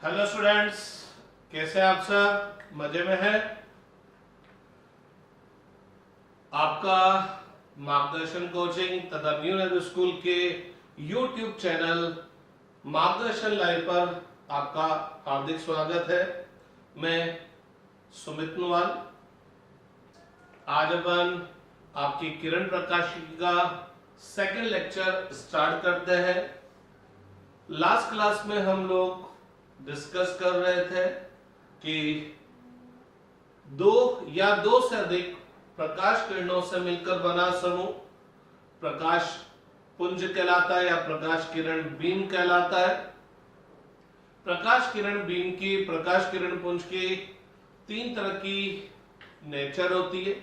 Hello students, कैसे हैं आप सब? मजे में हैं? आपका मार्गदर्शन कोचिंग तथा न्यू नेहरू स्कूल के यूट्यूब चैनल मार्गदर्शन लाइव पर आपका हार्दिक स्वागत है। मैं सुमित नुवाल। आज अपन आपकी किरण प्रकाशिकी का सेकंड लेक्चर स्टार्ट करते हैं। लास्ट क्लास में हम लोग डिस्कस कर रहे थे कि दो या दो से अधिक प्रकाश किरणों से मिलकर बना समूह प्रकाश पुंज कहलाता है या प्रकाश किरण बीम कहलाता है। प्रकाश किरण बीम की, प्रकाश किरण पुंज की तीन तरह की नेचर होती है।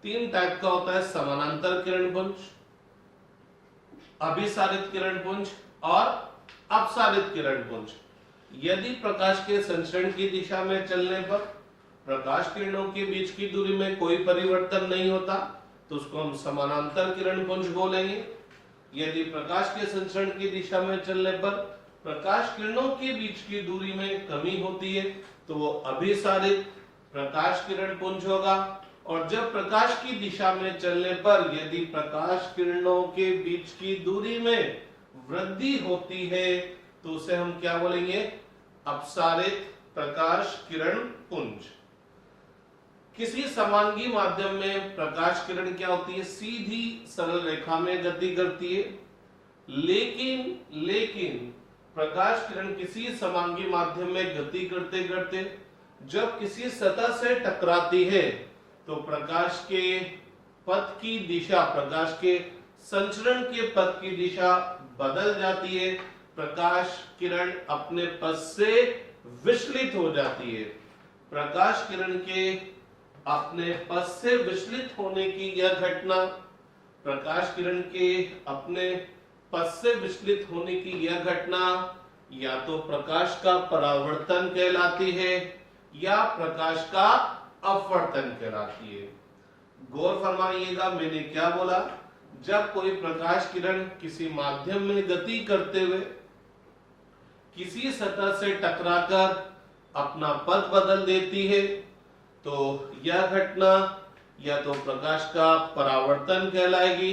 तीन टाइप का होता है: समानांतर किरण पुंज, अभिसारित किरण पुंज और अपसारित किरण पुंज। यदि प्रकाश के संचरण की दिशा में चलने पर प्रकाश किरणों के बीच की दूरी में कोई परिवर्तन नहीं होता तो उसको हम समानांतर किरण पुंज बोलेंगे। यदि प्रकाश के संचरण की दिशा में चलने पर प्रकाश किरणों के बीच की दूरी में कमी होती है तो वो अभिसारित प्रकाश किरण पुंज होगा। और जब प्रकाश की दिशा में चलने पर यदि प्रकाश किरणों के बीच की दूरी में वृद्धि होती है तो उसे हम क्या बोलेंगे? अपसारित प्रकाश किरण पुंज। किसी समांगी माध्यम में प्रकाश किरण क्या होती है? सीधी सरल रेखा में गति करती है। लेकिन प्रकाश किरण किसी समांगी माध्यम में गति करते करते जब किसी सतह से टकराती है तो प्रकाश के पथ की दिशा, प्रकाश के संचरण के पथ की दिशा बदल जाती है। प्रकाश किरण अपने पथ से विचलित हो जाती है। प्रकाश किरण के अपने पथ से विचलित होने की यह घटना, प्रकाश किरण के अपने पथ से विचलित होने की यह घटना या तो प्रकाश का परावर्तन कहलाती है या प्रकाश का अपवर्तन कहलाती है। गौर फरमाइएगा, मैंने क्या बोला? जब कोई प्रकाश किरण किसी माध्यम में गति करते हुए किसी सतह से टकराकर अपना पथ बदल देती है तो यह घटना या तो प्रकाश का परावर्तन कहलाएगी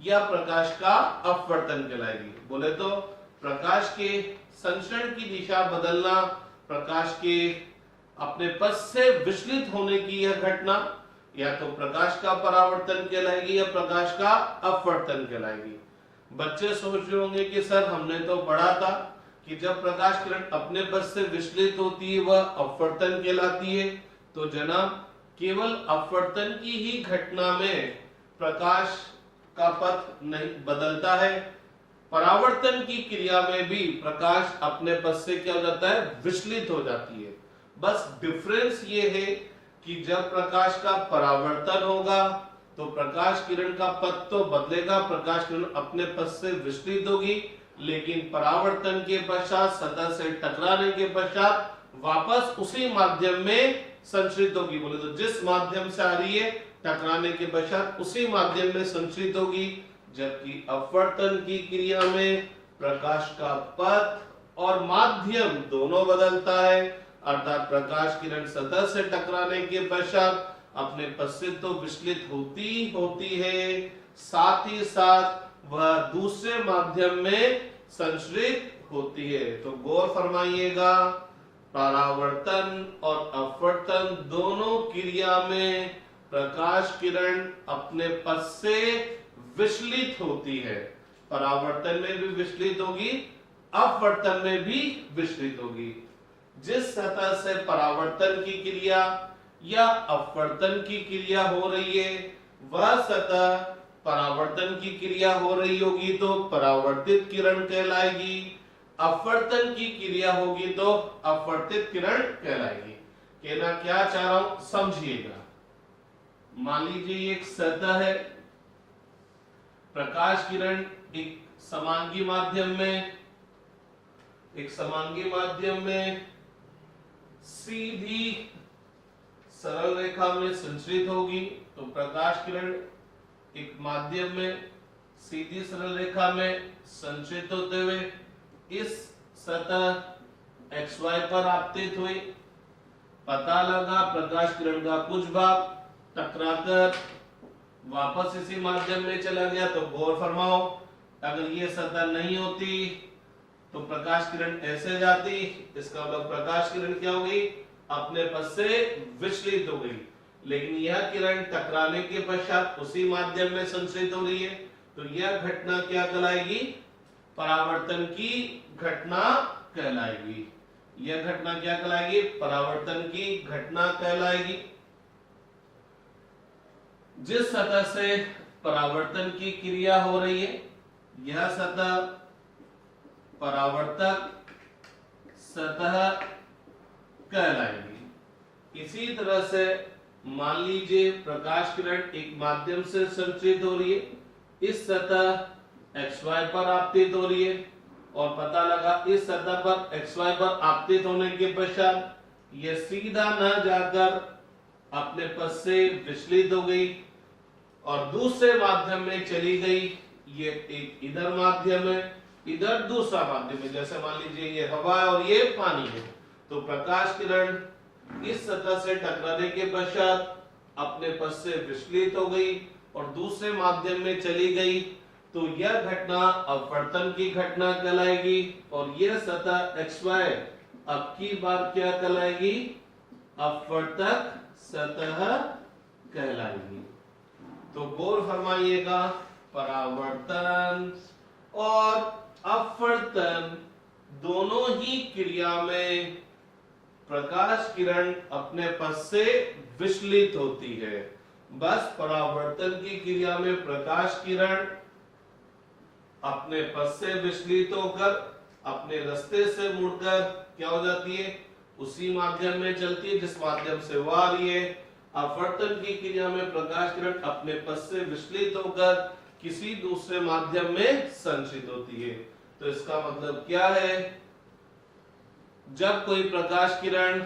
या प्रकाश का अपवर्तन कहलाएगी। बोले तो प्रकाश के संचरण की दिशा बदलना, प्रकाश के अपने पथ से विचलित होने की यह घटना या तो प्रकाश का परावर्तन कहलाएगी या प्रकाश का अपवर्तन कहलाएगी। बच्चे सोच रहे होंगे कि सर हमने तो पढ़ा था कि जब प्रकाश किरण अपने पथ से विचलित होती है वह अपवर्तन कहलाती है। तो जनाब, केवल अपवर्तन की ही घटना में प्रकाश का पथ नहीं बदलता है, परावर्तन की क्रिया में भी प्रकाश अपने पथ से क्या हो जाता है? विचलित हो जाती है। बस डिफरेंस ये है कि जब प्रकाश का परावर्तन होगा तो प्रकाश किरण का पथ तो बदलेगा, प्रकाश किरण अपने पथ से विचलित होगी, लेकिन परावर्तन के पश्चात सतह से टकराने के पश्चात वापस उसी माध्यम में संचरित होगी। बोले तो जिस माध्यम से आ रही है टकराने के पश्चात उसी माध्यम में संचरित होगी। जबकि अपवर्तन की क्रिया में प्रकाश का पथ और माध्यम दोनों बदलता है, अर्थात प्रकाश किरण सतह से टकराने के पश्चात अपने पथ से तो विचलित होती है, साथ ही साथ वह दूसरे माध्यम में संचरित होती है। तो गौर फरमाइएगा, परावर्तन और अपवर्तन दोनों क्रिया में प्रकाश किरण अपने पथ से विचलित होती है। परावर्तन में भी विचलित होगी, अपवर्तन में भी विचलित होगी। जिस सतह से परावर्तन की क्रिया या अपवर्तन की क्रिया हो रही है वह सतह परावर्तन की क्रिया हो रही होगी तो परावर्तित किरण कहलाएगी, अपवर्तन की क्रिया होगी तो अपवर्तित किरण कहलाएगी। कहना क्या चाह रहा हूं समझिएगा। मान लीजिए एक सतह है, प्रकाश किरण एक समांगी माध्यम में सीधी सरल रेखा में संचरित होगी। तो प्रकाश किरण एक माध्यम में सीधी सरल रेखा में संचरित होते हुए इस सतह XY पर आपतित हुई, पता लगा प्रकाश किरण का कुछ भाग टकराकर वापस इसी माध्यम में चला गया, तो गौर फरमाओ अगर ये सतह नहीं होती तो प्रकाश किरण ऐसे जाती, इसका मतलब प्रकाश किरण क्या हो गई, अपने पथ से विचलित हो गई। लेकिन यह किरण टकराने के पश्चात उसी माध्यम में संचरित हो रही है, तो यह घटना क्या कहलाएगी, परावर्तन की घटना कहलाएगी। यह घटना क्या कहलाएगी, परावर्तन की घटना कहलाएगी। जिस सतह से परावर्तन की क्रिया हो रही है यह सतह परावर्तक सतह कहलाएगी। इसी तरह से मान लीजिए प्रकाश किरण एक माध्यम से संचरित हो रही है, इस सतह XY पर आपतित हो रही है और पता लगा इस सतह पर XY पर आपतित होने के पश्चात यह सीधा न जाकर अपने पथ से विचलित हो गई और दूसरे माध्यम में चली गई। ये एक इधर माध्यम है, इधर दूसरा माध्यम है, जैसे मान लीजिए ये हवा है और ये पानी है, तो प्रकाश किरण इस सतह से टकराने के पश्चात अपने पथ से विचलित हो गई और दूसरे माध्यम में चली गई, तो यह घटना अपवर्तन की घटना कहलाएगी और यह सतह XY अब की बार क्या कहलाएगी, अपवर्तक सतह कहलाएगी। तो गौर फरमाइएगा, परावर्तन और अपवर्तन दोनों ही क्रिया में प्रकाश किरण अपने पथ से विचलित होती है। बस परावर्तन की क्रिया में प्रकाश किरण अपने पथ से विचलित होकर अपने रास्ते से मुड़कर क्या हो जाती है, उसी माध्यम में चलती है जिस माध्यम से वह आ रही है। अपवर्तन की क्रिया में प्रकाश किरण अपने पथ से विचलित होकर किसी दूसरे माध्यम में संचित होती है। तो इसका मतलब क्या है, जब कोई प्रकाश किरण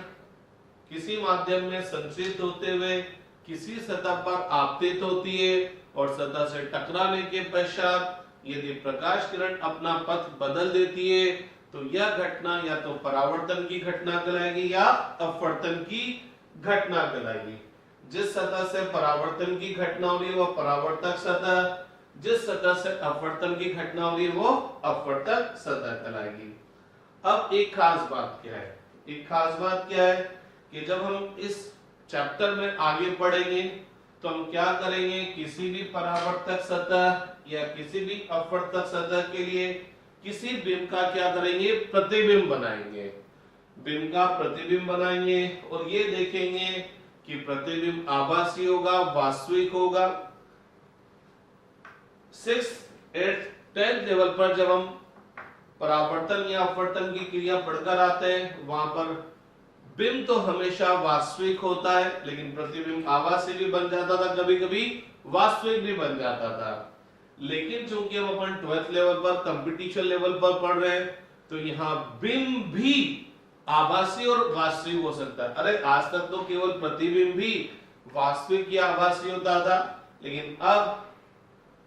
किसी माध्यम में संचित होते हुए किसी सतह पर आपतित होती है और सतह से टकराने के पश्चात यदि प्रकाश किरण अपना पथ बदल देती है तो यह घटना या तो परावर्तन की घटना कहलाएगी या अपवर्तन की घटना कहलाएगी। जिस सतह से परावर्तन की घटना हो रही है वो परावर्तक सतह, जिस सतह से अपवर्तन की घटना हो रही है वो अपवर्तक सतह कहलाएगी। अब एक खास बात क्या है, एक खास बात क्या है कि जब हम इस चैप्टर में आगे पढ़ेंगे तो हम क्या करेंगे, किसी भी परावर्तक सतह या किसी भी अपवर्तक सतह के लिए किसी बिंब का क्या करेंगे, प्रतिबिंब बनाएंगे। बिंब का प्रतिबिंब बनाएंगे और ये देखेंगे कि प्रतिबिंब आभासी होगा, वास्तविक होगा। 6th 8th 10th लेवल पर जब हम परावर्तन या अपवर्तन की क्रिया पढ़कर आते हैं वहां पर बिंब तो हमेशा वास्तविक होता है, लेकिन प्रतिबिंब आभासी भी बन जाता था, कभी कभी वास्तविक भी बन जाता था। लेकिन चूंकि हम अपन 12th लेवल पर कंपटीशन लेवल पर पढ़ रहे हैं तो यहाँ बिंब भी आभासी और वास्तविक हो सकता है। अरे आज तक तो केवल प्रतिबिंब भी वास्तविक या आभासी होता था, लेकिन अब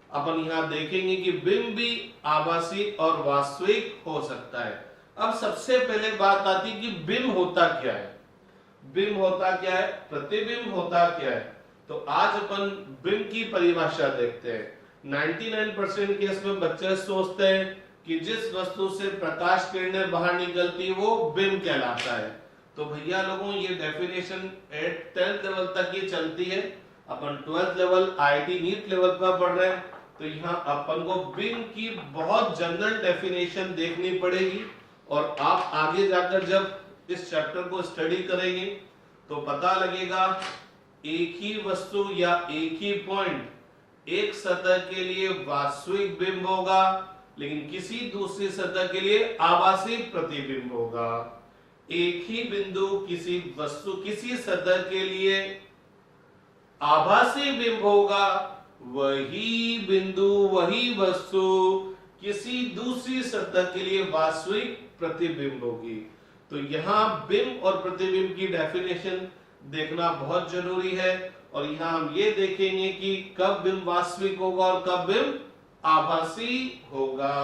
अपन यहाँ देखेंगे कि बिंब भी आभासी और वास्तविक हो सकता है। अब सबसे पहले बात आती है कि बिंब होता क्या है, बिंब होता क्या है, प्रतिबिंब होता क्या है। तो आज अपन बिंब की परिभाषा देखते हैं। 99% केस में बच्चे सोचते हैं कि जिस वस्तु से प्रकाश किरणें बाहर निकलती है वो बिंब कहलाता है। तो भैया लोगों ये डेफिनेशन 10th लेवल तक ही चलती है, अपन 12th level IIT NEET level पर पढ़ रहे हैं तो यहाँ अपन को बिंब की बहुत जनरल डेफिनेशन देखनी पड़ेगी और आप आगे जाकर जब इस चैप्टर को स्टडी करेंगे तो पता लगेगा एक ही वस्तु या एक ही पॉइंट एक सतह के लिए वास्तविक बिंब होगा, लेकिन किसी दूसरी सतह के लिए आभासी प्रतिबिंब होगा। एक ही बिंदु किसी वस्तु किसी सतह के लिए आभासी बिंब होगा, वही बिंदु वही वस्तु किसी दूसरी सतह के लिए वास्तविक प्रतिबिंब होगी। तो यहाँ बिंब और प्रतिबिंब की डेफिनेशन देखना बहुत जरूरी है और यहाँ हम ये देखेंगे कि कब बिंब वास्तविक होगा और कब बिंब आभासी होगा।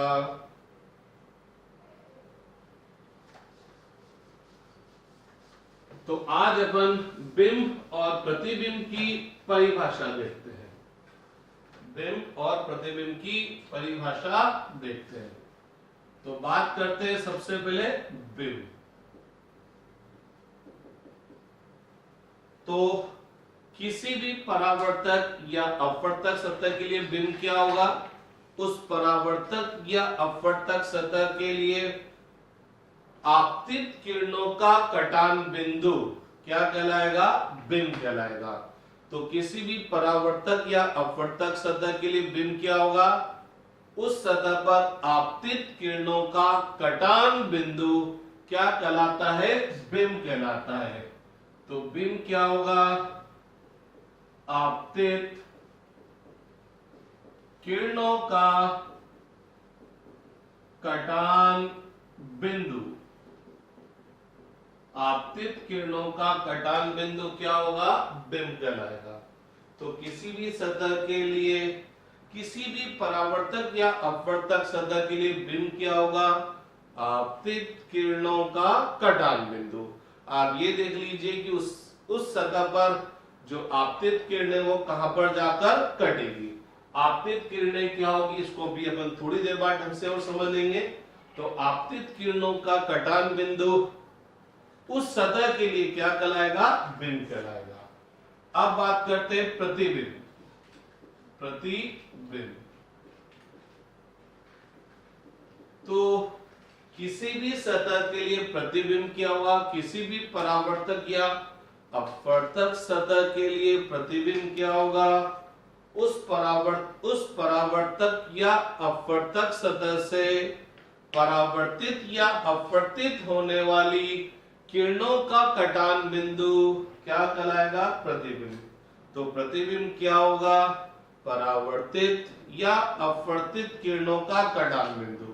तो आज अपन बिंब और प्रतिबिंब की परिभाषा देखते हैं। बिंब और प्रतिबिंब की परिभाषा देखते हैं। तो बात करते हैं सबसे पहले बिंब। तो किसी भी परावर्तक या अपवर्तक सतह के लिए बिंब क्या होगा? उस परावर्तक या अपवर्तक सतह के लिए आपतित किरणों का कटान बिंदु क्या कहलाएगा? बिंब कहलाएगा। तो किसी भी परावर्तक या अपवर्तक सतह के लिए बिंब क्या होगा? उस सतह पर आपतित किरणों का कटान बिंदु क्या कहलाता है? बिंब कहलाता है। तो बिंब क्या होगा? आपतित किरणों का कटान बिंदु। आपतित किरणों का कटान बिंदु क्या होगा? बिंब कहलाएगा। तो किसी भी सतह के लिए, किसी भी परावर्तक या अपवर्तक सतह के लिए बिंब क्या होगा? आपतित किरणों का कटान बिंदु। आप ये देख लीजिए कि उस सतह पर जो आपतित किरणें वो कहां पर जाकर कटेगी। आपतित किरणें क्या होगी इसको भी अपन थोड़ी देर बाद ढंग से और समझ लेंगे। तो आपतित किरणों का कटान बिंदु उस सतह के लिए क्या कहलाएगा? बिंब कहलाएगा। अब बात करते हैं प्रतिबिंब। प्रतिबिंब तो किसी भी सतह के लिए प्रतिबिंब क्या होगा? किसी भी परावर्तक या अपवर्तक सतह के लिए प्रतिबिंब क्या होगा? उस परावर्तक या अपवर्तक सतह से परावर्तित या अपवर्तित होने वाली किरणों का कटान बिंदु क्या कहलाएगा? प्रतिबिंब। तो प्रतिबिंब क्या होगा? परावर्तित या अपवर्तित किरणों का कटान बिंदु।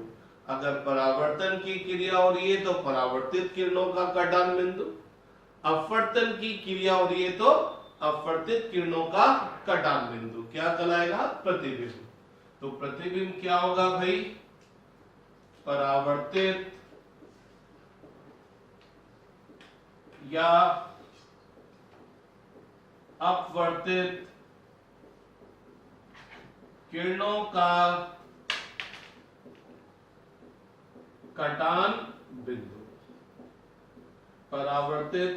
अगर परावर्तन की क्रिया हो रही है तो परावर्तित किरणों का कटान बिंदु, अपवर्तन की क्रिया हो रही है तो अपवर्तित किरणों का कटान बिंदु क्या कहलाएगा? प्रतिबिंब। तो प्रतिबिंब क्या होगा भाई? परावर्तित या अपवर्तित किरणों का कटान बिंदु। परावर्तित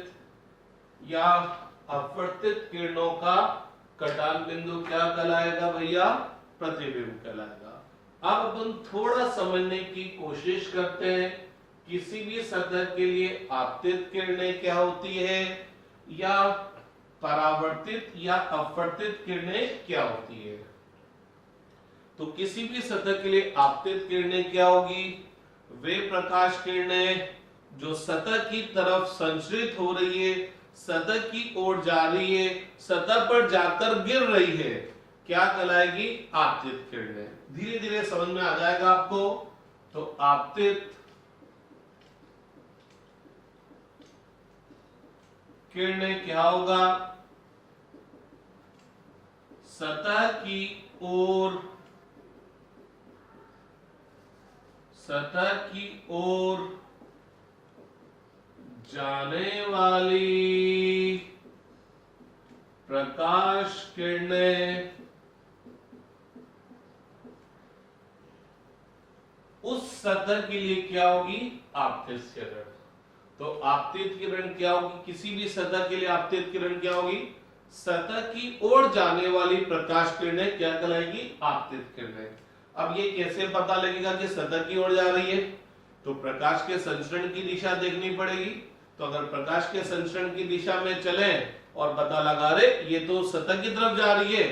या अपवर्तित किरणों का कटान बिंदु क्या कहलाएगा भैया? प्रतिबिंब कहलाएगा। अब अपन थोड़ा समझने की कोशिश करते हैं किसी भी सतह के लिए आपतित किरणें क्या होती है या परावर्तित या अपवर्तित किरणें क्या होती है। तो किसी भी सतह के लिए आपतित किरणें क्या होगी? वे प्रकाश किरणें जो सतह की तरफ संचरित हो रही है, सतह की ओर जा रही है, सतह पर जाकर गिर रही है, क्या कहलाएगी? आपतित किरणें। धीरे धीरे समझ में आ जाएगा आपको। तो आपतित किरणें क्या होगा? सतह की ओर जाने वाली प्रकाश किरणें उस सतह के लिए क्या होगी? आपतित किरण। तो आपतित किरण क्या होगी? किसी भी सतह के लिए आपतित किरण क्या होगी? सतह की ओर जाने वाली प्रकाश किरणें क्या कहलाएगी? आपतित किरणें। अब ये कैसे पता लगेगा कि सतह की ओर जा रही है? तो प्रकाश के संचरण की दिशा देखनी पड़ेगी। तो अगर प्रकाश के संचरण की दिशा में चले और पता लगा रहे ये तो सतह की तरफ जा रही है,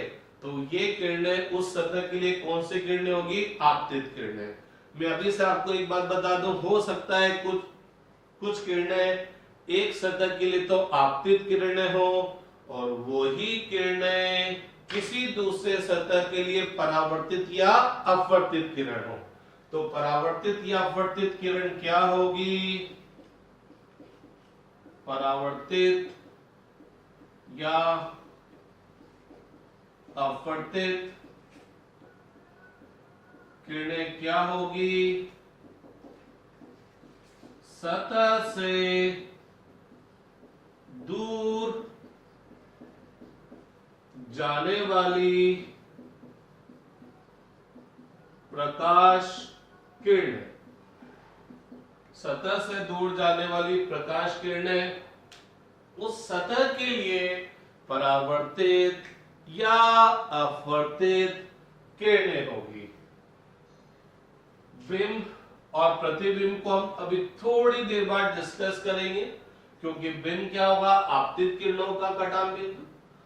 तो ये किरणें उस सतह के लिए कौन सी किरणें होगी? आपतित किरणें। मैं अभी से आपको एक बात बता दूं, हो सकता है कुछ किरणें एक सतह के लिए तो आपतित किरणें हो और वही किरणें किसी दूसरे सतह के लिए परावर्तित या अपवर्तित किरण हो। तो परावर्तित या अपवर्तित किरण क्या होगी? परावर्तित या अपवर्तित किरणें क्या होगी? सतह से जाने वाली प्रकाश किरणें, सतह से दूर जाने वाली प्रकाश किरणें उस सतह के लिए परावर्तित या अपवर्तित किरणें होगी। बिंब और प्रतिबिंब को हम अभी थोड़ी देर बाद डिस्कस करेंगे, क्योंकि बिंब क्या होगा, आपतित किरणों का कटान बिंदु,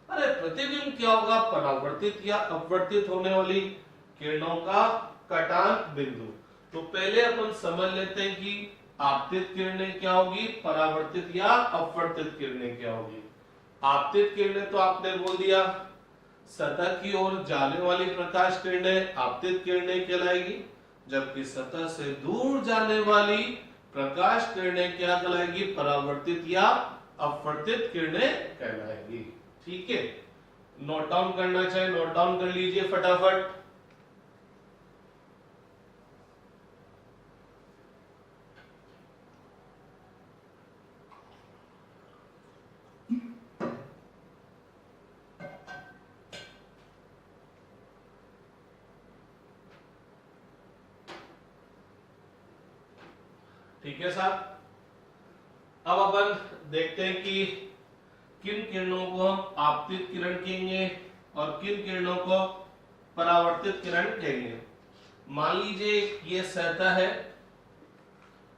अरे प्रतिबिंब क्या होगा, परावर्तित या अपवर्तित होने वाली किरणों का कटान बिंदु। तो पहले अपन समझ लेते हैं कि आपतित किरणें क्या होगी, परावर्तित या अपवर्तित किरणें क्या होगी। आपतित किरणें तो आपने बोल दिया, सतह की ओर जाने वाली प्रकाश किरणें आपतित किरणें कहलाएगी, जबकि सतह से दूर जाने वाली प्रकाश किरणें क्या कहलाएगी, परावर्तित या अपवर्तित किरणें कहलाएगी। ठीक है, नोट डाउन करना चाहे नोट डाउन कर लीजिए फटाफट। ठीक है साहब, अब अपन देखते हैं कि किन किरणों को हम आपतित किरण कहेंगे और किन किरणों को परावर्तित किरण कहेंगे। मान लीजिए ये सतह है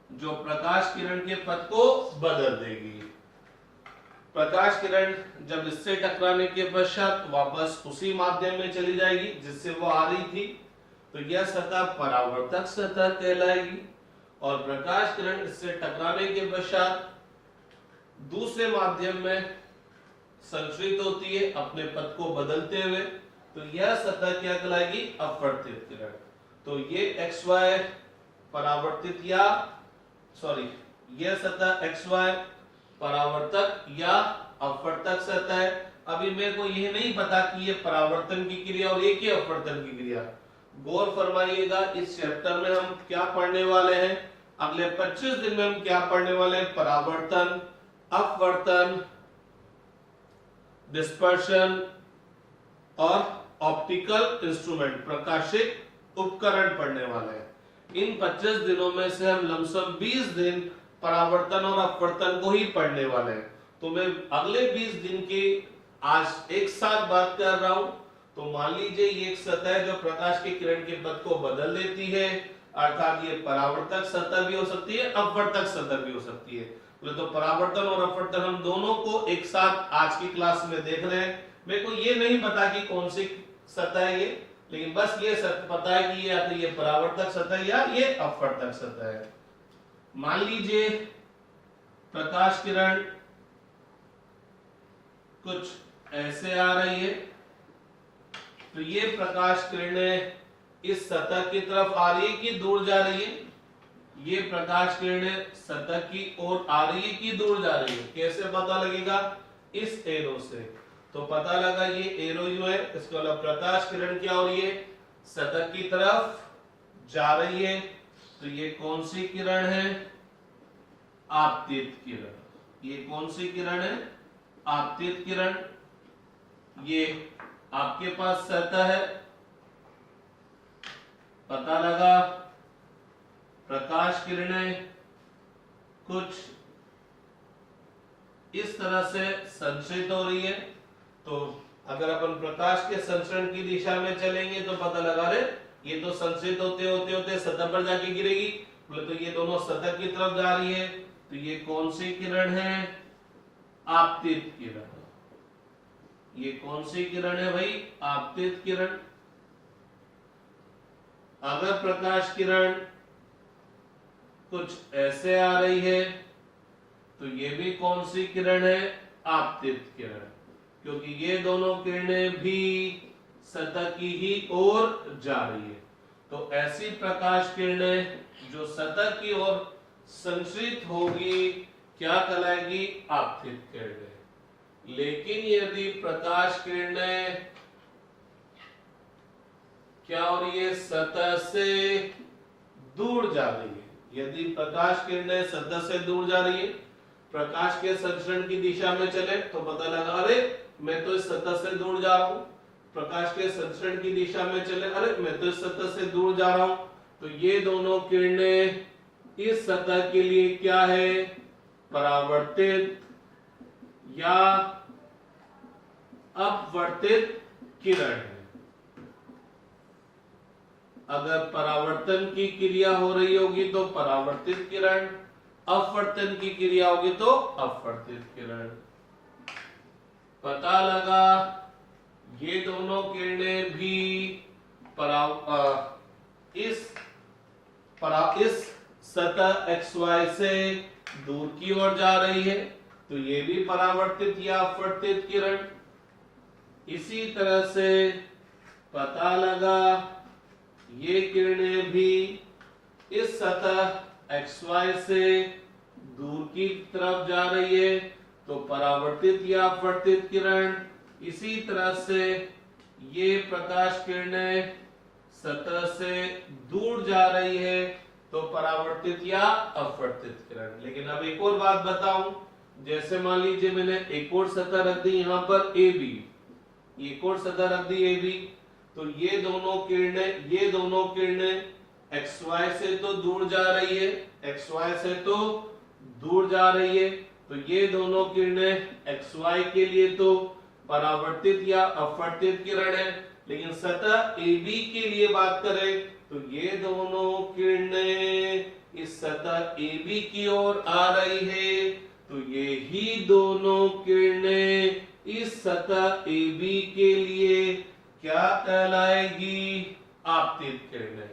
जो प्रकाश किरण के पथ को बदल देगी। प्रकाश किरण जब इससे टकराने के पश्चात वापस उसी माध्यम में चली जाएगी जिससे वो आ रही थी, तो यह सतह परावर्तक सतह कहलाएगी। और प्रकाश किरण इससे टकराने के पश्चात दूसरे माध्यम में संचरित होती है अपने पथ को बदलते हुए, तो यह सतह क्या कहलाएगी, अपवर्तित किरण। तो ये XY परावर्तित या यह सतह XY परावर्तक या अपवर्तक सतह है। अभी मेरे को यह नहीं पता कि ये परावर्तन की क्रिया और ये क्या अपवर्तन की क्रिया। गौर फरमाइएगा, इस चैप्टर में हम क्या पढ़ने वाले हैं, अगले 25 दिन में हम क्या पढ़ने वाले हैं, परावर्तन, अपवर्तन, डिस्पर्शन और ऑप्टिकल इंस्ट्रूमेंट, प्रकाशिक उपकरण पढ़ने वाले हैं। इन 25 दिनों में से हम लमसम 20 दिन परावर्तन और अपवर्तन को ही पढ़ने वाले हैं। तो मैं अगले 20 दिन की आज एक साथ बात कर रहा हूं। तो मान लीजिए ये एक सतह है जो प्रकाश के किरण के पथ को बदल देती है, अर्थात ये परावर्तक सतह भी हो सकती है, अपवर्तक सतह भी हो सकती है। तो परावर्तन और अपवर्तन हम दोनों को एक साथ आज की क्लास में देख रहे हैं। मेरे को ये नहीं पता कि कौन सी सतह है ये, लेकिन बस ये पता है कि ये या तो ये परावर्तक सतह या ये अपवर्तक सतह है। मान लीजिए प्रकाश किरण कुछ ऐसे आ रही है, तो ये प्रकाश किरणें इस सतह की तरफ आ रही है कि दूर जा रही है, ये प्रकाश किरणें सतह की ओर आ रही है कि दूर जा रही है। कैसे पता लगेगा, इस एरो से। तो पता लगा ये एरो जो है, इसका मतलब प्रकाश किरण क्या हो रही है, सतह की तरफ जा रही है। तो ये कौन सी किरण है, आपतित किरण। ये कौन सी किरण है, आपतित किरण। ये आपके पास सतह है, पता लगा प्रकाश किरणें कुछ इस तरह से संचरित हो रही है। तो अगर अपन प्रकाश के संचरण की दिशा में चलेंगे तो पता लगा रहे ये तो संचरित होते होते होते सतह पर जाके गिरेगी, बोले तो ये दोनों सतह की तरफ जा रही है। तो ये कौन सी किरण है, आपतित किरण। ये कौन सी किरण है भाई, आपतित किरण। अगर प्रकाश किरण कुछ ऐसे आ रही है तो ये भी कौन सी किरण है, आपतित किरण, क्योंकि ये दोनों किरणें भी सतह की ही ओर जा रही है। तो ऐसी प्रकाश किरणें जो सतह की ओर संचरित होगी क्या कहलाएगी, आपतित किरणें। लेकिन यदि प्रकाश किरणें क्या हो रही है, सतह से दूर जा रही है, यदि प्रकाश किरणें सतह से दूर जा रही है, प्रकाश के संचरण की दिशा में चले तो पता लगा अरे मैं तो इस सतह से दूर जा रहा हूं, प्रकाश के संचरण की दिशा में चले, अरे मैं तो इस सतह से दूर जा रहा हूं, तो ये दोनों किरणें इस सतह के लिए क्या है, परावर्तित या अपवर्तित किरण है। अगर परावर्तन की क्रिया हो रही होगी तो परावर्तित किरण, अपवर्तन की क्रिया होगी तो अपवर्तित किरण। पता लगा ये दोनों किरणें भी इस सतह XY से दूर की ओर जा रही है, तो ये भी परावर्तित या अपवर्तित किरण। इसी तरह से पता लगा ये किरणें भी इस सतह XY से दूर की तरफ जा रही है, तो परावर्तित या अपवर्तित किरण। इसी तरह से ये प्रकाश किरणें सतह से दूर जा रही है, तो परावर्तित या अपवर्तित किरण। लेकिन अब एक और बात बताऊं, जैसे मान लीजिए मैंने एक और सतह रख दी यहां पर AB, एक और सतह रख दी AB, तो ये दोनों किरणें XY से तो दूर जा रही है, XY से तो दूर जा रही है, तो ये दोनों किरणें XY के लिए तो परावर्तित या अपवर्तित किरण है। लेकिन सतह AB के लिए बात करें तो ये दोनों किरणें इस सतह AB की ओर आ रही है, तो ये ही दोनों किरणें इस सतह AB के लिए क्या कहलाएगी, आपतित किरणें।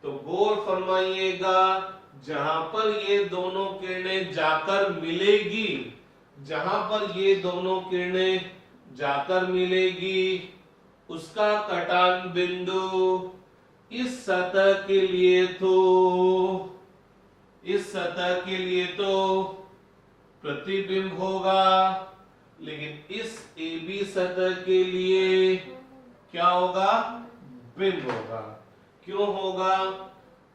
तो गौर फरमाइएगा, जहां पर ये दोनों किरणें जाकर मिलेगी, जहां पर ये दोनों किरणें जाकर मिलेगी, उसका कटान बिंदु इस सतह के लिए तो प्रतिबिंब होगा, लेकिन इस AB सतह के लिए क्या होगा, बिंब होगा। क्यों होगा,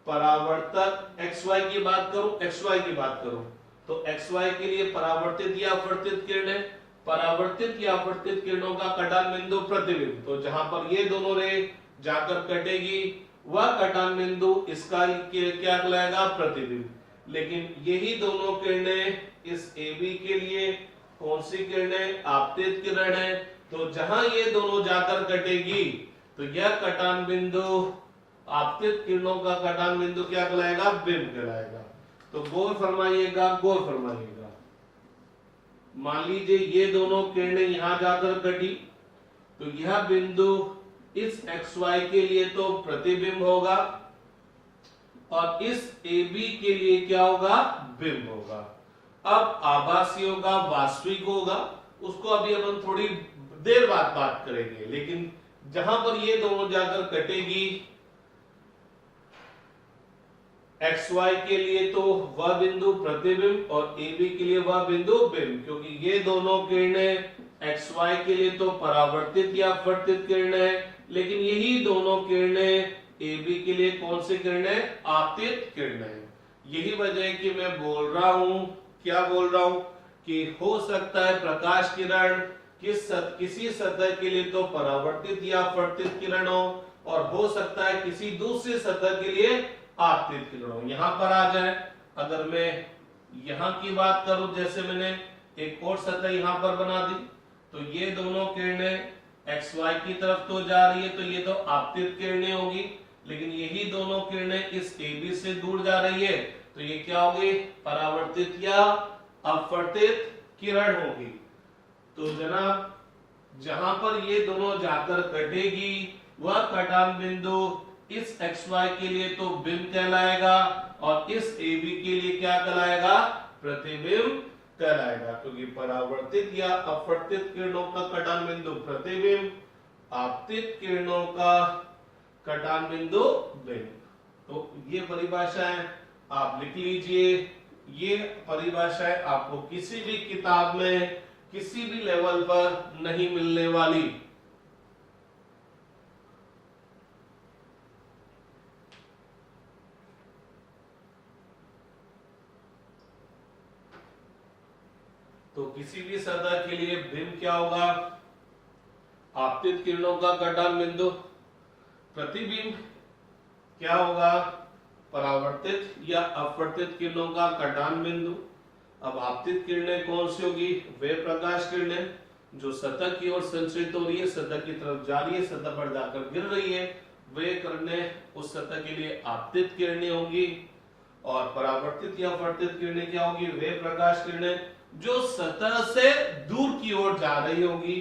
परावर्तक XY की बात करूं तो XY के लिए परावर्तित या अपवर्तित किरणें, परावर्तित या अपवर्तित किरणों का कटान बिंदु प्रतिबिंब, तो जहां पर ये दोनों रे जाकर कटेगी वह कटान बिंदु इसका क्या कहलाएगा, प्रतिबिंब। लेकिन यही दोनों किरणें इस AB के लिए कौन सी किरणें, आपतित किरण है, तो जहां ये दोनों जाकर कटेगी तो यह कटान बिंदु, आपतित किरणों का कटान बिंदु क्या कहलाएगा, बिंब कहलाएगा। तो गौर फरमाइएगा, मान लीजिए ये दोनों किरणें यहां जाकर कटी, तो यह बिंदु इस XY के लिए तो प्रतिबिंब होगा और इस AB के लिए क्या होगा, बिंब होगा। अब आभासी होगा, वास्तविक होगा, उसको अभी अपन थोड़ी देर बाद बात करेंगे। लेकिन जहां पर ये दोनों जाकर कटेगी, XY के लिए तो वह बिंदु प्रतिबिंब और AB के लिए वह बिंदु बिंब, क्योंकि ये दोनों किरणें XY के लिए तो परावर्तित या अपवर्तित किरणें हैं, लेकिन यही दोनों किरणें AB के लिए कौन सी किरणें, आपतित किरणें। यही वजह है कि मैं बोल रहा हूं, क्या बोल रहा हूं, कि हो सकता है प्रकाश किरण किसी सतह के लिए तो परावर्तित या अपवर्तित किरण हो, और हो सकता है किसी दूसरी सतह के लिए आपतित किरण हो। यहां पर आ जाए, अगर मैं यहां की बात करूं, जैसे मैंने एक और सतह यहां पर बना दी, तो ये दोनों किरणें XY की तरफ तो जा रही है, तो ये तो आपतित किरणें होगी। लेकिन यही दोनों किरणें इस AB से दूर जा रही है, तो ये क्या होगी, परावर्तित या अपवर्तित किरण होगी। तो जनाब, जहां पर ये दोनों जाकर कटेगी वह कटान बिंदु इस XY के लिए तो बिंब कहलाएगा और इस AB के लिए क्या कहलाएगा, प्रतिबिंब कहलाएगा। क्योंकि परावर्तित या अपवर्तित किरणों का कटान बिंदु प्रतिबिंब, आपतित किरणों का कटान बिंदु बिंब। तो ये परिभाषाएं आप लिख लीजिए। ये परिभाषाएं आपको किसी भी किताब में किसी भी लेवल पर नहीं मिलने वाली। तो किसी भी सतह के लिए बिंब क्या होगा, आपतित किरणों का कटान बिंदु। प्रतिबिंब क्या होगा, परावर्तित या अपवर्तित किरणों का कटान बिंदु। अब आपतित किरणें कौन सी होगी, वे प्रकाश किरणें जो सतह की ओर संचरित हो रही है, सतह की तरफ जा रही है, सतह पर जाकर गिर रही है, वे किरणें उस सतह के लिए आपतित किरणें होंगी। और परावर्तित या अपवर्तित किरणें क्या होगी, वे प्रकाश किरणें जो सतह से दूर की ओर जा रही होगी,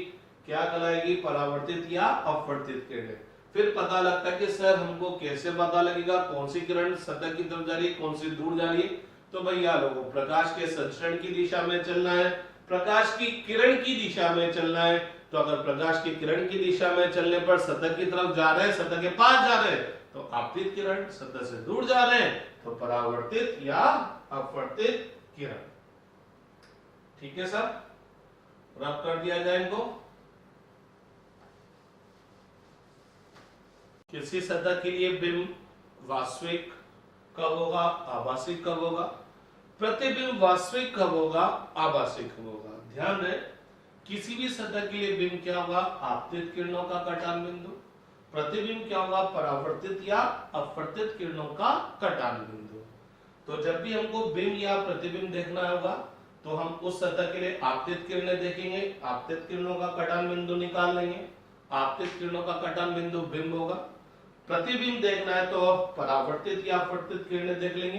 क्या कहलाएगी, परावर्तित या अपवर्तित किरणें। फिर पता लगता है कि सर हमको कैसे पता लगेगा कौन सी किरण सतह की तरफ जा रही है, कौन सी दूर जा रही है। तो भैया लोगों, प्रकाश के संचरण की दिशा में चलना है, प्रकाश की किरण की दिशा में चलना है। तो अगर प्रकाश की किरण की दिशा में चलने पर सतह की तरफ जा रहे हैं, सतह के पास जा रहे हैं, तो आपतित किरण, सतह से दूर जा रहे हैं तो परावर्तित या अपवर्तित किरण। ठीक है सर, रब कर दिया जाए इनको। किसी सतह के लिए बिंब वास्तविक कब होगा, आभासी कब होगा। प्रतिबिंब वास्तविक कब होगा, आभासी कब होगा। ध्यान दें, किसी भी सतह के लिए बिंब क्या होगा, आपतित किरणों का कटान बिंदु। प्रतिबिंब क्या होगा, परावर्तित या अपवर्तित किरणों का कटान बिंदु। तो जब भी हमको बिंब या प्रतिबिंब देखना होगा तो हम उस सतह के लिए आपतित किरणें देखेंगे, आपतित किरणों का कटान बिंदु निकाल लेंगे, आपतित किरणों का कटान बिंदु बिंब होगा। प्रतिबिंब देखना है तो परावर्तित या अपवर्तित किरणें देख लेंगे,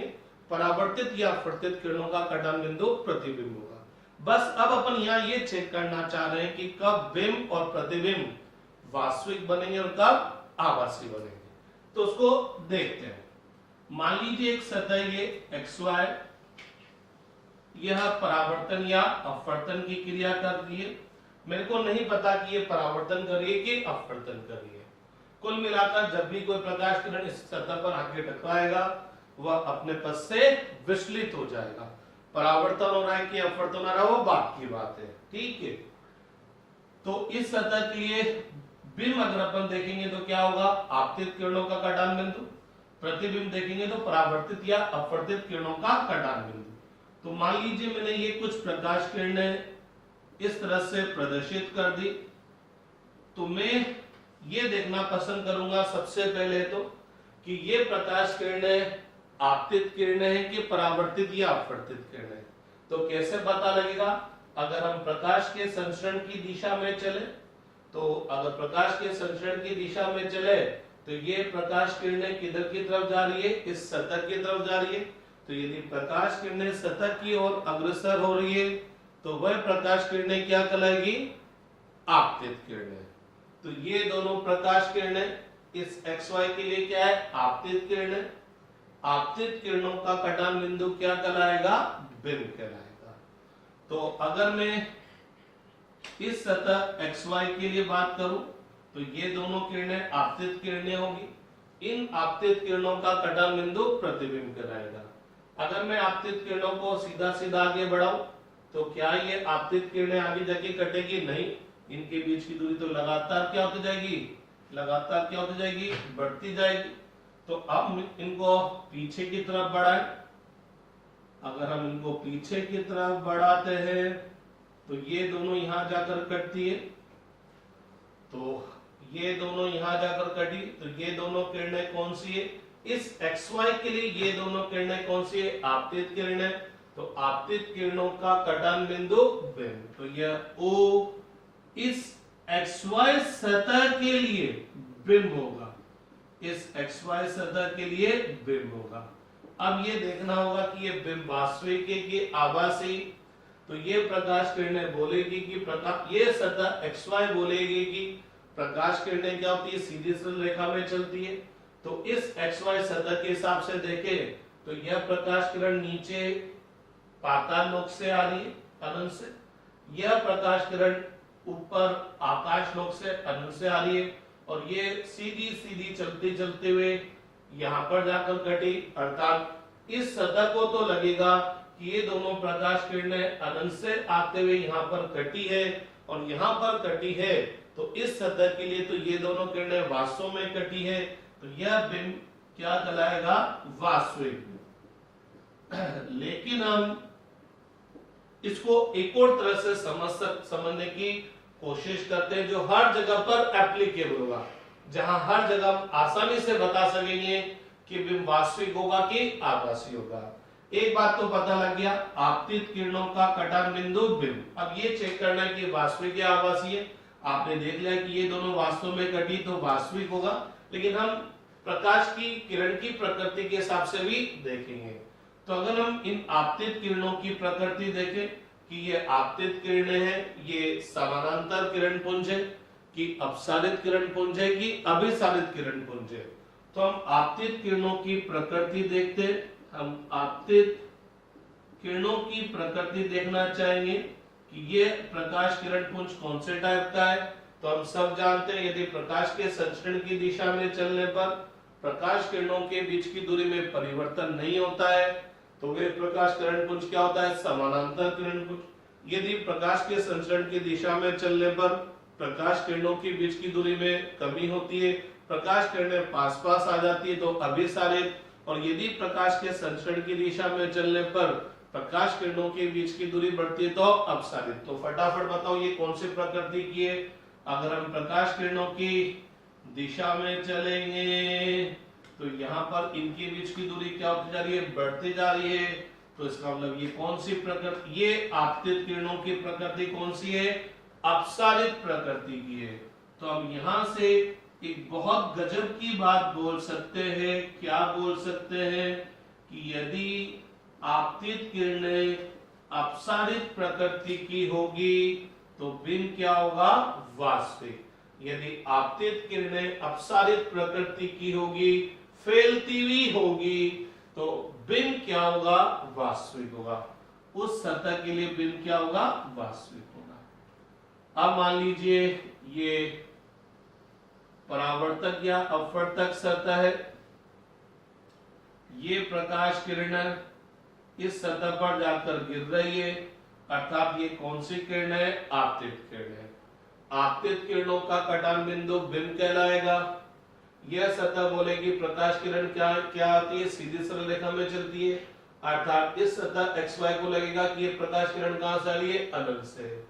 परावर्तित या अपवर्तित किरणों का कटान बिंदु प्रतिबिंब होगा। बस अब अपन यहाँ ये चेक करना चाह रहे हैं कि कब बिंब और प्रतिबिंब वास्तविक बनेंगे और कब आभासी बनेंगे। तो उसको देखते हैं। मान लीजिए एक सतह ये XY, यह परावर्तन या अपवर्तन की क्रिया कर रही है। मेरे को नहीं पता कि ये परावर्तन कर रही है कि अपवर्तन कर रही है। कुल मिलाकर जब भी कोई प्रकाश किरण इस सतह पर आके टकराएगा वह अपने पथ से विचलित हो जाएगा। परावर्तन हो रहा है कि अपवर्तन हो रहा है वो बात की बात है। ठीक है, तो इस सतह के लिए बिंब अगर अपन देखेंगे तो क्या होगा, आपतित किरणों का कटान बिंदु। प्रतिबिंब देखेंगे तो परावर्तित या अपवर्तित किरणों का कटान बिंदु। तो मान लीजिए मैंने ये कुछ प्रकाश किरणें इस तरह से प्रदर्शित कर दी, तो मैं ये देखना पसंद करूंगा सबसे पहले तो कि ये प्रकाश किरणें आपतित किरणें हैं कि परावर्तित या अपवर्तित किरणें। तो कैसे पता लगेगा, अगर हम प्रकाश के संचरण की दिशा में चले तो अगर प्रकाश के संचरण की दिशा में चले तो ये प्रकाश किरणें किधर की तरफ जा रही है, इस सतह की तरफ जा रही है। तो यदि प्रकाश किरणें सतह की ओर अग्रसर हो रही है तो वह प्रकाश किरणें क्या कहलाएगी, आपतित किरणें। तो ये दोनों प्रकाश किरणें इस XY के लिए क्या है, आपतित किरणें। आपतित किरणों का कटान बिंदु क्या कहलाएगा, बिंब कहलाएगा। तो अगर मैं इस सतह XY के लिए बात करूं तो ये दोनों किरणें आपतित किरणें होगी। इन आपतित किरणों का कटान बिंदु प्रतिबिंब कहलाएगा। अगर मैं आपतित किरणों को सीधा सीधा आगे बढ़ाऊं तो क्या ये आपतित किरणें आगे जाके कटेगी, नहीं। इनके बीच की दूरी तो लगातार क्या होती जाएगी, लगातार क्या होती जाएगी, बढ़ती जाएगी। तो अब इनको पीछे की तरफ बढ़ाएं। अगर हम इनको पीछे की तरफ बढ़ाते हैं तो ये दोनों यहां जाकर कटती है, तो ये दोनों यहां जाकर कटी। तो ये दोनों किरणें कौन सी है, इस XY के लिए ये दोनों किरणें कौन सी है, आपतित किरणें। तो आपतित किरणों का कटान बिंदु बिंब। तो यह O इस XY सतह के लिए बिंब होगा, इस XY सतह के लिए बिंब होगा। अब ये देखना होगा कि ये बिंब वास्तविक है कि आभासी। तो ये प्रकाश किरणें बोलेगी कि प्रकाश, ये सतह XY बोलेगी कि प्रकाश किरणें क्या होती है, सीधी सरल रेखा में चलती है। तो इस XY सतह के हिसाब से देखें तो यह प्रकाश किरण नीचे पाताल लोक से आ रही है, अनंत से। यह प्रकाश किरण ऊपर आकाश लोक से, अनंत से आ रही है। और ये सीधी सीधी चलते चलते हुए यहाँ पर जाकर कटी। अर्थात इस सतह को तो लगेगा कि ये दोनों प्रकाश किरणें अनंत से आते हुए यहाँ पर कटी है और यहाँ पर कटी है। तो इस सतह के लिए तो ये दोनों किरणें वास्तव में कटी है। तो यह बिंब क्या कहलाएगा, वास्तविक। लेकिन हम इसको एक और तरह से समझने की कोशिश करते हैं जो हर जगह पर एप्लीकेबल होगा, जहां हर जगह आसानी से बता सकेंगे कि बिंब वास्तविक होगा कि आभासी होगा। एक बात तो पता लग गया, आपतित किरणों का कटान बिंदु बिंब। अब ये चेक करना है कि वास्तविक या आभासी है। आपने देख लिया कि ये दोनों वास्तव में कटी तो वास्तविक होगा, लेकिन हम प्रकाश की किरण की प्रकृति के हिसाब से भी देखेंगे। तो अगर हम इन आपतित किरणों की प्रकृति देखें कि ये आपतित किरणें हैं, ये समानांतर किरण पुंज है कि अपसारित किरण पुंज है कि अभिसारित किरण पुंज है। तो हम आपतित किरणों की प्रकृति देखते हैं। हम आपतित किरणों की प्रकृति देखना चाहेंगे कि ये प्रकाश किरण पुंज कौन से टाइप का है। तो हम सब जानते हैं यदि प्रकाश के संचरण की दिशा में चलने पर प्रकाश किरणों के बीच की दूरी में परिवर्तन नहीं होता है, तो वे प्रकाश किरण पुंज क्या होता है, समानांतर किरण पुंज। यदि प्रकाश के संचरण की दिशा में चलने पर प्रकाश किरणों के बीच की दूरी में कमी होती है, प्रकाश किरणें पास पास आ जाती है तो अभिसारित, और यदि प्रकाश के संचरण की दिशा में चलने पर प्रकाश किरणों के बीच की दूरी बढ़ती है तो अपसारित। तो फटाफट बताओ ये कौन सी प्रकृति की है। अगर हम प्रकाश किरणों की दिशा में चलेंगे तो यहाँ पर इनके बीच की दूरी क्या होती जा रही है, बढ़ती जा रही है। तो इसका मतलब ये कौन सी प्रकृति, ये आपतित किरणों की प्रकृति कौन सी है, अपसारित प्रकृति की है। तो हम यहाँ से एक बहुत गजब की बात बोल सकते हैं। क्या बोल सकते हैं कि यदि आपतित किरणें अपसारित प्रकृति की होगी तो बिंब क्या होगा, वास्तविक। यदि आपतित किरणें अपसारित प्रकृति की होगी, फैलती हुई होगी, तो बिंब क्या होगा, वास्तविक होगा। उस सतह के लिए बिंब क्या होगा, वास्तविक होगा। अब मान लीजिए ये परावर्तक या अपवर्तक सतह है, ये प्रकाश किरण इस सतह पर जाकर गिर रही है, अर्थात ये कौन सी किरण है, आपतित किरण है। आपतित किरणों का कटान बिंदु बिंब कहलाएगा। यह सतह बोलेगी प्रकाश किरण क्या क्या आती है, सीधी सरल रेखा में चलती है, अर्थात इस सतह XY को लगेगा कि ये प्रकाश किरण कहां से आ रही है, अनंत से।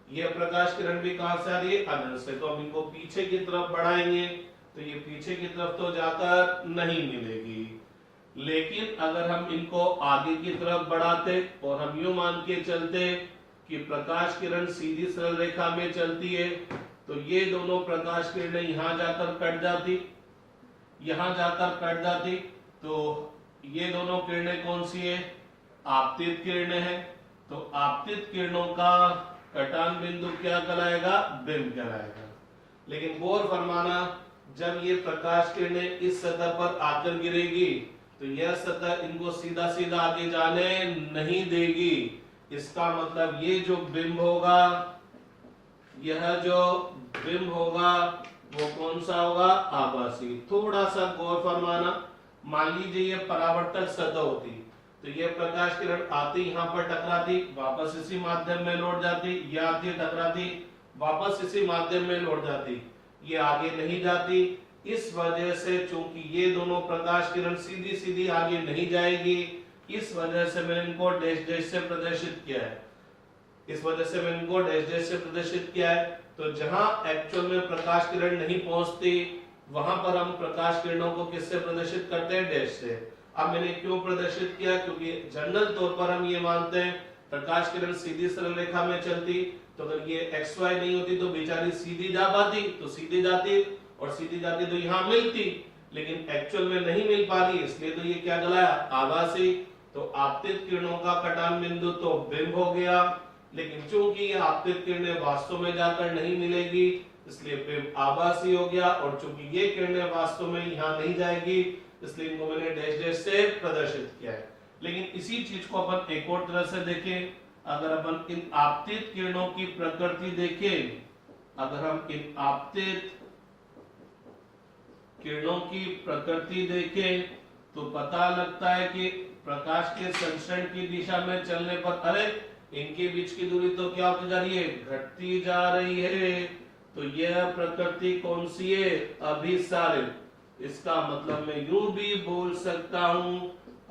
यह प्रकाश किरण भी कहां से आ रही है, अनंत से। तो हम इनको पीछे की तरफ बढ़ाएंगे तो ये पीछे की तरफ तो जाकर नहीं मिलेगी, लेकिन अगर हम इनको आगे की तरफ बढ़ाते और हम यूं मान के चलते कि प्रकाश किरण सीधी सरल रेखा में चलती है, तो ये दोनों प्रकाश किरणें यहां जाकर कट जाती, यहां जाकर कट जाती। तो ये दोनों किरणें कौन सी है, आपतित किरणें हैं। तो आपतित किरणों का कटान बिंदु क्या कहलाएगा, बिंब कहलाएगा। लेकिन गौर फरमाना, जब ये प्रकाश किरणें इस सतह पर आकर गिरेगी तो यह सतह इनको सीधा सीधा आगे जाने नहीं देगी। इसका मतलब ये जो बिंब होगा, यह जो बिंब होगा वो कौन सा होगा, आभासी। थोड़ा सा गौर फरमाना, मान लीजिए ये परावर्तक सतह होती तो ये प्रकाश किरण आती यहाँ पर टकराती, वापस इसी माध्यम में लौट जाती, ये आती टकराती, वापस इसी माध्यम में लौट जाती, ये आगे नहीं जाती। इस वजह से चूंकि ये दोनों प्रकाश किरण सीधी सीधी आगे नहीं जाएगी, इस वजह से मैंने इनको डैश डैश से प्रदर्शित किया है। इस वजह से मैंने इनको डैश डैश से प्रदर्शित किया है। तो जहां एक्चुअल में प्रकाश किरण नहीं पहुंचती वहां पर हम प्रकाश किरणों को किससे प्रदर्शित करते हैं, डैश से। अब मैंने क्यों प्रदर्शित किया, क्योंकि जनरल तौर पर हम ये मानते हैं प्रकाश किरण सीधी सरल रेखा में चलती, तो अगर ये XY नहीं होती तो बेचारी सीधी जा पाती, तो सीधी जाती, और सीधी जाती तो यहाँ मिलती, लेकिन एक्चुअल में नहीं मिल पा रही, इसलिए तो ये क्या कहलाया, आभासी। तो आपतित किरणों का कटान बिंदु तो बिंब हो गया, लेकिन चूंकि ये आपतित किरणें वास्तव में जाकर नहीं मिलेगी इसलिए बिंब आभासी हो गया, और चूंकि ये किरणें वास्तव में यहाँ नहीं जाएगी इसलिए इनको मैंने डैश डैश से प्रदर्शित किया है। लेकिन इसी चीज को अपन एक और तरह से देखें, अगर अपन इन आपतित किरणों की प्रकृति देखें, अगर हम इन आपतित किरणों की प्रकृति देखें तो पता लगता है कि प्रकाश के संचरण की दिशा में चलने पर अरे इनके बीच की दूरी तो क्या होती जा रही है, घटती जा रही है। तो यह प्रकृति कौन सी है, अभिसारित। इसका मतलब मैं यूं भी बोल सकता हूं,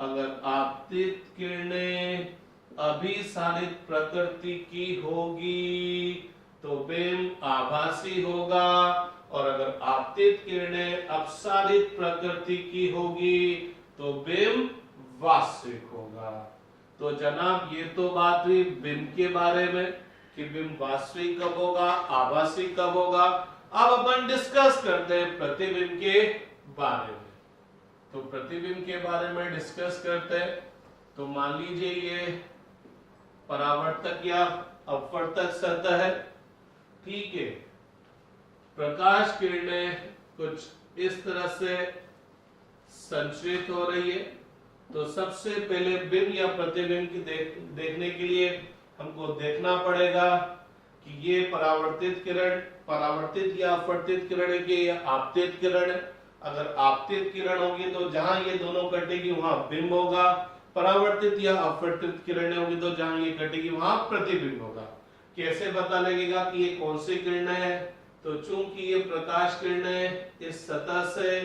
अगर आपतित किरणें अभिसारित प्रकृति की होगी तो बिंब आभासी होगा, और अगर आपतित किरणें अपसारित प्रकृति की होगी तो बिंब वास्तविक होगा। तो जनाब ये तो बात हुई बिंब के बारे में कि बिंब वास्तविक कब होगा, आभासी कब होगा। अब अपन डिस्कस करते हैं प्रतिबिंब के बारे में। तो प्रतिबिंब के बारे में डिस्कस करते हैं। तो मान लीजिए ये परावर्तक या अपवर्तक सतह है, ठीक है। प्रकाश किरणें कुछ इस तरह से संचरित हो रही है। तो सबसे पहले बिंब या प्रतिबिंब की देखने के लिए हमको देखना पड़ेगा कि ये परावर्तित किरण, परावर्तित या अपवर्तित किरण है कि या आपतित किरण है। अगर आपतित किरण होगी तो जहां ये दोनों कटेगी वहां बिंब होगा, परावर्तित या अपवर्तित किरणें होगी तो जहां ये कटेगी वहां प्रतिबिंब होगा। कैसे पता लगेगा कि ये कौन सी किरणें हैं? तो चूंकि ये प्रकाश किरणें इस सतह से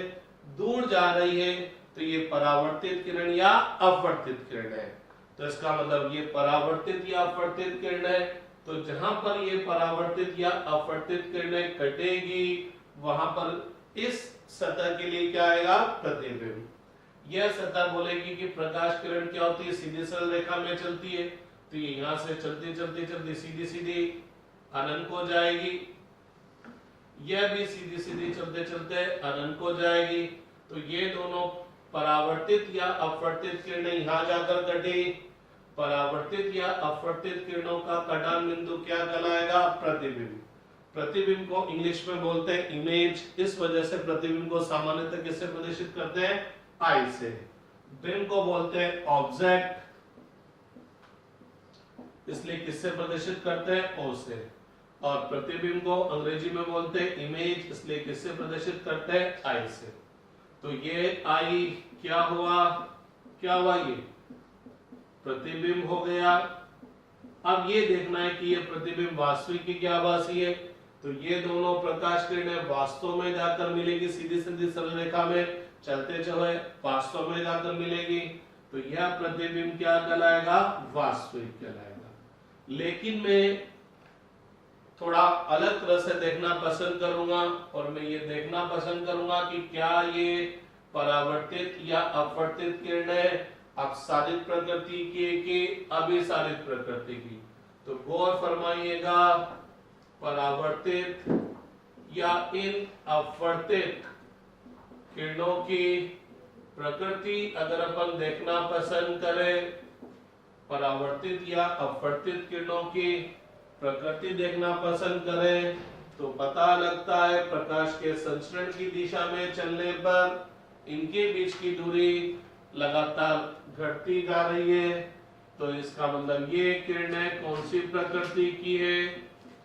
दूर जा रही है तो ये परावर्तित किरण या अपवर्तित किरण है। तो इसका मतलब ये परावर्तित या अपवर्तित किरण है। तो जहां पर ये परावर्तित या अपवर्तित किरणें कटेगी वहां पर इस सतह के लिए क्या आएगा? प्रतिबिंब। यह सतह बोलेगी कि प्रकाश किरण क्या होती है? सीधी सरल रेखा में चलती है। तो ये यहां से चलती चलती चलती सीधी सीधी अनंत को जाएगी, यह भी सीधी सीधी चलते चलते अनंत को जाएगी। तो ये दोनों परावर्तित या अपवर्तित किरणें यहां जाकर कटी। परावर्तित या अपवर्तित किरणों का कटान बिंदु क्या कहलाएगा? प्रतिबिंब। प्रतिबिंब को इंग्लिश में बोलते हैं इमेज। इस वजह से प्रतिबिंब को सामान्यतः किससे प्रदर्शित करते हैं? आई से। बिंब को बोलते हैं ऑब्जेक्ट, इसलिए किससे प्रदर्शित करते हैं? ओ से। और प्रतिबिंब को अंग्रेजी में बोलते हैं इमेज, इसलिए किससे प्रदर्शित करते हैं? आई से। तो ये आई क्या हुआ? क्या हुआ? ये प्रतिबिंब हो गया। अब ये देखना है कि ये प्रतिबिंब वास्तविक की क्या आभासी है। तो ये दोनों प्रकाश किरणें वास्तव में जाकर मिलेगी, सीधी सीधी सरल रेखा में चलते चले वास्तव में जाकर मिलेगी। तो यह प्रतिबिंब क्या कहलाएगा? वास्तविक कहलाएगा। लेकिन मैं थोड़ा अलग तरह से देखना पसंद करूंगा, और मैं ये देखना पसंद करूंगा कि क्या ये परावर्तित या अपवर्तित किरणें अपसारित प्रकृति की कि अभिसारित प्रकृति की। तो गौर फरमाइएगा, परावर्तित या इन अपवर्तित किरणों की प्रकृति अगर अपन देखना पसंद करें, परावर्तित या अपवर्तित किरणों की प्रकृति देखना पसंद करें, तो पता लगता है प्रकाश के संचरण की दिशा में चलने पर इनके बीच की दूरी लगातार घटती जा रही है। तो इसका मतलब ये किरणें कौन सी प्रकृति की है?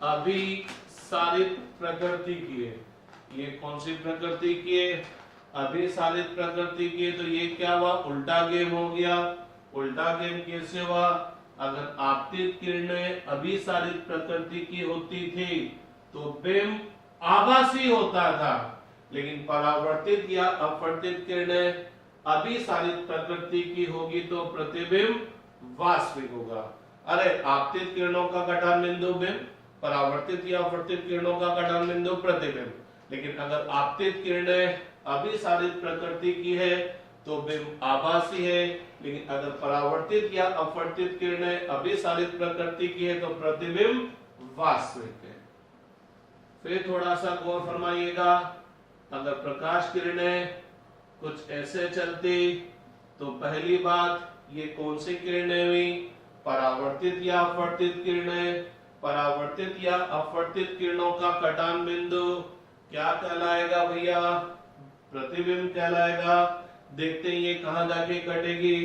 अभिसारित प्रकृति की है। ये कौन सी प्रकृति की है? अभिसारित प्रकृति की है। तो ये क्या हुआ? उल्टा गेम हो गया। उल्टा गेम कैसे हुआ? अगर आपतित किरणें अभिसारित प्रकृति की होती थी तो बिंब आभासी होता था, लेकिन परावर्तित या अपवर्तित किरणें अभिसारित प्रकृति की होगी तो प्रतिबिंब वास्तविक होगा। अरे आपतित किरणों का कटान बिंदु बिंब, परावर्तित या अपवर्तित किरणों का कटान बिंदु प्रतिबिंब। लेकिन अगर आपतित किरणें अभिसारित प्रकृति की है तो बिंब आभासी है, लेकिन अगर परावर्तित या अपवर्तित किरणें अभिसारित प्रकृति की है तो प्रतिबिंब वास्तविक है। फिर थोड़ा सा गौर फरमाइएगा, अगर प्रकाश किरणें कुछ ऐसे चलती तो पहली बात ये कौन सी किरणें हुई? परावर्तित या अपवर्तित किरणें। परावर्तित या अपवर्तित किरणों का कटान बिंदु क्या कहलाएगा भैया? प्रतिबिंब कहलाएगा। देखते हैं ये कहां जाके कटेगी।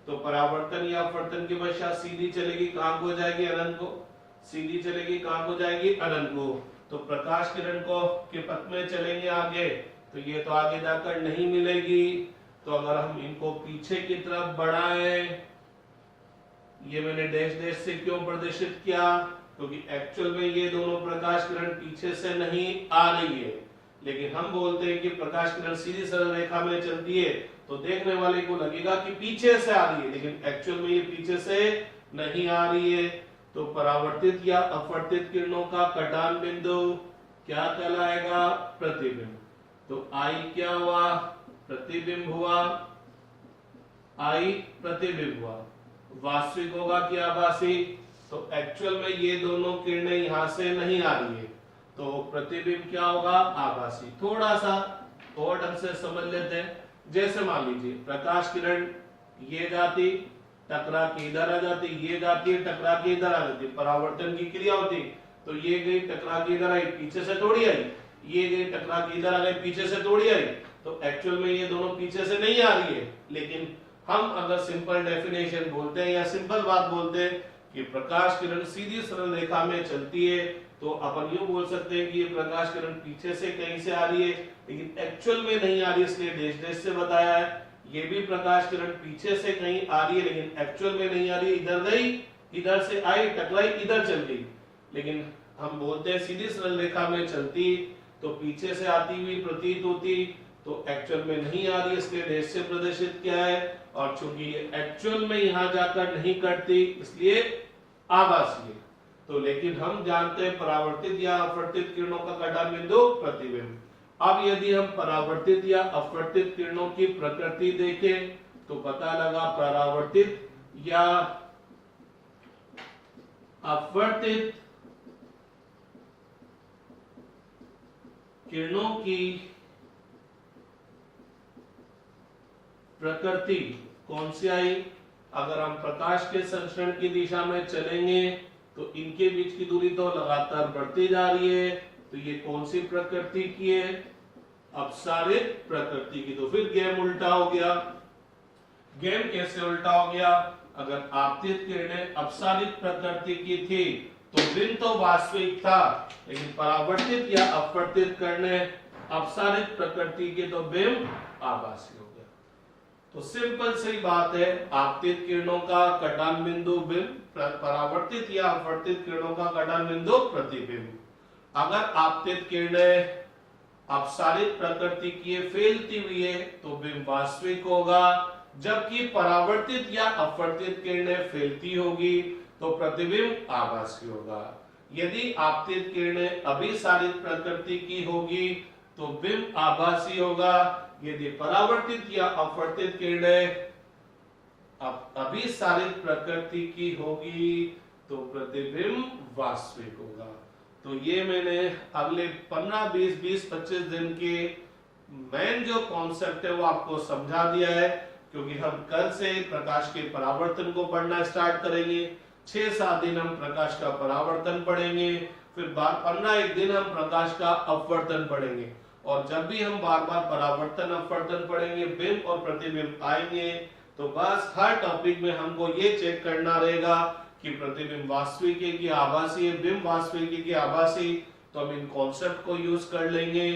तो परावर्तन या अपवर्तन के पश्चात सीधी चलेगी, कहां को जाएगी? अनंत को। सीधी चलेगी, कहां को जाएगी? अनंत को। तो प्रकाश किरण को के पथ में चलेंगे आगे तो ये तो आगे जाकर नहीं मिलेगी। तो अगर हम इनको पीछे की तरफ बढ़ाएं, ये मैंने डैश डैश से क्यों प्रदर्शित किया? क्योंकि एक्चुअल में ये दोनों प्रकाश किरण पीछे से नहीं आ रही है, लेकिन हम बोलते हैं कि प्रकाश किरण सीधी सरल रेखा में चलती है तो देखने वाले को लगेगा कि पीछे से आ रही है, लेकिन एक्चुअल में ये पीछे से नहीं आ रही है। तो परावर्तित या अपवर्तित किरणों का कटान बिंदु क्या कहलाएगा? प्रतिबिंब। तो आई क्या हुआ? प्रतिबिंब हुआ। आई प्रतिबिंब हुआ। वास्तविक होगा कि आभासी? तो एक्चुअल में ये दोनों किरणें यहां से नहीं आ रही है, तो प्रतिबिंब क्या होगा? आभासी। थोड़ा सा और ढंग से समझ लेते हैं। जैसे मान लीजिए प्रकाश किरण ये जाती, टकरा के इधर आ जाती, ये जाती है, टकरा के इधर आ जाती, परावर्तन की क्रिया होती। तो ये गई टकरा के इधर आई, पीछे से थोड़ी आई, ये गई टकरा के इधर आ गई, पीछे से थोड़ी आई। तो एक्चुअल में ये दोनों पीछे से नहीं आ रही है, लेकिन हम अगर सिंपल डेफिनेशन बोलते हैं या सिंपल बात बोलते हैं कि प्रकाश किरण सीधी सरल रेखा में चलती है, तो अपन यूं बोल सकते हैं कि ये प्रकाश किरण पीछे से कहीं से आ रही है, लेकिन एक्चुअल में नहीं आ रही, इसलिए डैश डैश से बताया है। ये भी प्रकाश किरण पीछे से कहीं आ रही है, लेकिन एक्चुअल में नहीं आ रही, इधर गई, इधर से आई, टकराई, इधर चल गई। लेकिन हम बोलते हैं सीधी सरल रेखा में चलती, तो पीछे से आती हुई प्रतीत होती, तो एक्चुअल में नहीं आ रही, इसलिए डैश से प्रदर्शित किया है। और चूंकि ये एक्चुअल में यहां जाकर नहीं करती, इसलिए आभासी है। तो लेकिन हम जानते हैं परावर्तित या अपवर्तित किरणों का कटान बिंदु प्रतिबिंब। अब यदि हम परावर्तित या अपवर्तित किरणों की प्रकृति देखें, तो पता लगा परावर्तित या अपवर्तित किरणों की प्रकृति कौन सी आई? अगर हम प्रकाश के संचरण की दिशा में चलेंगे तो इनके बीच की दूरी तो लगातार बढ़ती जा रही है, तो ये कौन सी प्रकृति की है? अपसारित प्रकृति की। तो फिर गेम उल्टा हो गया। गेम कैसे उल्टा हो गया? अगर आपतित किरणें अपसारित प्रकृति की थी तो बिंब तो वास्तविक था, लेकिन परावर्तित या अपवर्तित किरणें अपसारित प्रकृति के, तो बिंब आभासी हो गया। तो सिंपल सी बात है, आपतित किरणों का कटान बिंदु बिंब, परावर्तित या अपवर्तित किरणों का कटान बिंदु प्रतिबिंब। अगर आपतित किरणें अपसारित प्रकृति की फैलती हुई है तो बिंब वास्तविक होगा, जबकि परावर्तित या अपवर्तित किरणें फैलती होगी तो प्रतिबिंब आभासी होगा। यदि आपतित किरणें अभिसारित प्रकृति की होगी तो बिंब आभासी होगा, यदि परावर्तित या अपवर्तित किरणें अभिसारित प्रकृति की होगी तो प्रतिबिंब वास्तविक होगा। तो ये मैंने अगले 15, 20, 25 दिन के मेन जो कॉन्सेप्ट है वो आपको समझा दिया है, क्योंकि हम कल से प्रकाश के परावर्तन को पढ़ना स्टार्ट करेंगे। 6-7 दिन हम प्रकाश का परावर्तन पढ़ेंगे, फिर 15 दिन हम प्रकाश का अपवर्तन पढ़ेंगे। और जब भी हम बार बार परावर्तन अपवर्तन पढ़ेंगे, बिंब और प्रतिबिंब आएंगे, तो बस हर टॉपिक में हमको ये चेक करना रहेगा कि प्रतिबिंब वास्तविक है कि आभासी है, बिंब वास्तविक है कि आभासी। तो हम इन कॉन्सेप्ट को यूज कर लेंगे।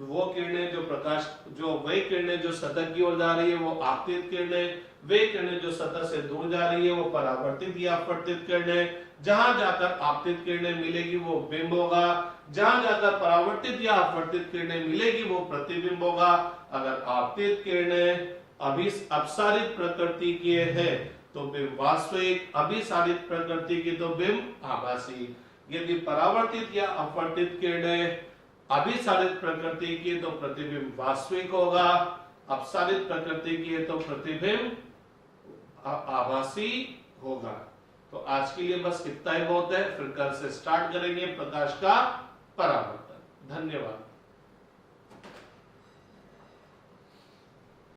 वो किरणें जो प्रकाश, जो वही किरणें जो सतह की ओर जा रही है वो आपतित किरणें, वे किरणें जो सतह से दूर जा रही है वो परावर्तित या अपवर्तित किरणें। जहां जाकर आपतित किरणें मिलेगी वो बिंब होगा, जहां जाकर परावर्तित या अपवर्तित किरणें मिलेगी वो प्रतिबिंब होगा। अगर आपतित किरणें अपसारित प्रकृति की है तो बिंब वास्तविक, अभिसारित प्रकृति की तो बिंब आभासी। यदि परावर्तित या अपवर्तित किरणें अभिसारित प्रकृति की तो प्रतिबिंब वास्तविक होगा, अपसारित प्रकृति की है तो प्रतिबिंब आभासी होगा। तो आज के लिए बस इतना ही बहुत है, फिर कल से स्टार्ट करेंगे प्रकाश का परावर्तन। धन्यवाद।